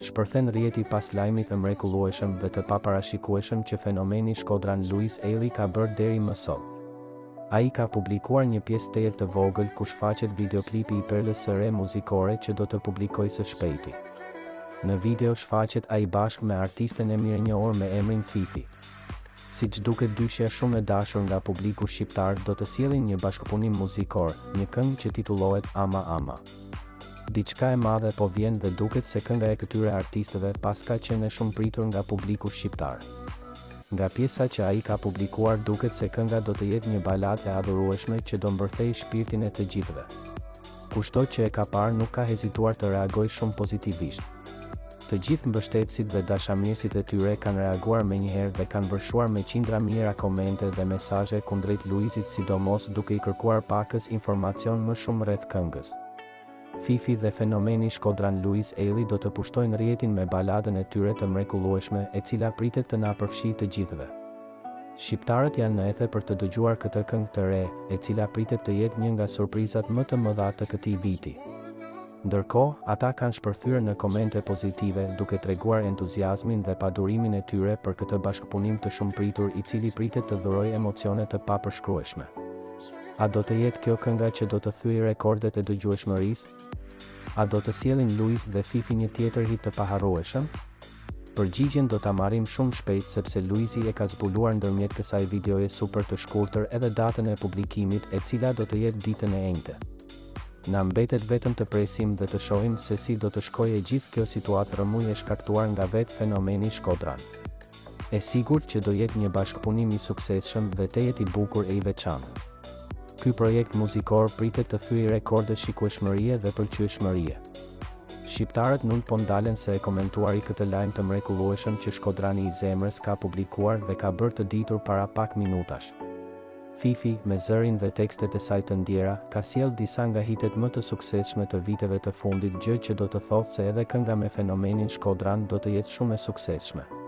Shpërthen rrjeti pas lajmit të mrekullueshëm dhe të paparashikueshëm që fenomeni Shkodran Luis Ailey ka bërë deri më sot. Ai ka publikuar një pjesë teje të vogël ku shfaqet videoklipi i perlës së re muzikore që do të publikojë së shpejti. Në video shfaqet ai bashkë me artisten e mirënjohur me emrin Fifi. Siç duket, dyshja shumë e dashur nga publiku shqiptar do të sjellin një bashkëpunim muzikor, një këngë që titullohet Ama Ama. Diçka e madhe po vjen dhe duket se kënga e këtyre artistëve paska qenë shumë pritur nga publiku shqiptar. Nga pjesa që ai ka publikuar duket se kënga do të jetë një baladë e adhurueshme që do mbërthejë shpirtin e të gjithëve. Kushto që e ka parë nuk ka hezituar të reagojë shumë pozitivisht. Të gjithë mbështetësit dhe dashamirësit e tyre kanë reaguar menjëherë dhe kanë vërshuar me qindra mijëra komente dhe mesazhe kundrejt Luisit, sidomos duke i kërkuar pakës informacion më shumë rreth këngës. Fifi dhe fenomeni Shkodran Luis Ailey do të pushtojnë rrjetin me baladën e tyre të mrekullueshme, e cila pritet të na përfshijë të gjithëve. Shqiptarët janë në ethe për të dëgjuar këtë këngë të re, e cila pritet të jetë një nga surprizat më të mëdha të këtij viti. Ndërkohë, ata kanë shpërthyer në komente pozitive duke treguar entuziazmin dhe padurimin e tyre për këtë bashkëpunim të shumëpritur i cili pritet të dhurojë emocione të papërshkrueshme. A do të jetë kjo kënga që do të thyejë rekordet e dëgjueshmërisë? A do të sjellin Luis dhe Fifi një tjetër hit të paharrueshëm? Përgjigjen do ta marrim shumë shpejt sepse Luisi e ka zbuluar ndërmjet kësaj videoje super të shkurtër edhe datën e publikimit, e cila do të jetë ditën e enjte. Na mbetet vetëm të presim dhe të shohim se si do të shkojë gjithë kjo situatë rëmuj e shkaktuar nga vetë fenomeni Shkodran. E sigurt që do jetë një bashkëpunim i suksesshëm dhe të jetë i bukur e i veçantë. Ky projekt muzikor pritet të thyejë rekorde shikueshmërie dhe pëlqyeshmërie. Shqiptarët nuk po ndalen se e komentuari këtë lajm të mrekullueshëm që Shkodrani i zemrës ka publikuar dhe ka bërë të ditur para pak minutash. Fifi, me zërin dhe tekstet e saj të ndjera, ka sjellë disa nga hitet më të suksesshme të viteve të fundit, gjë që do të thotë se edhe kënga me fenomenin Shkodran do të jetë shumë e suksesshme.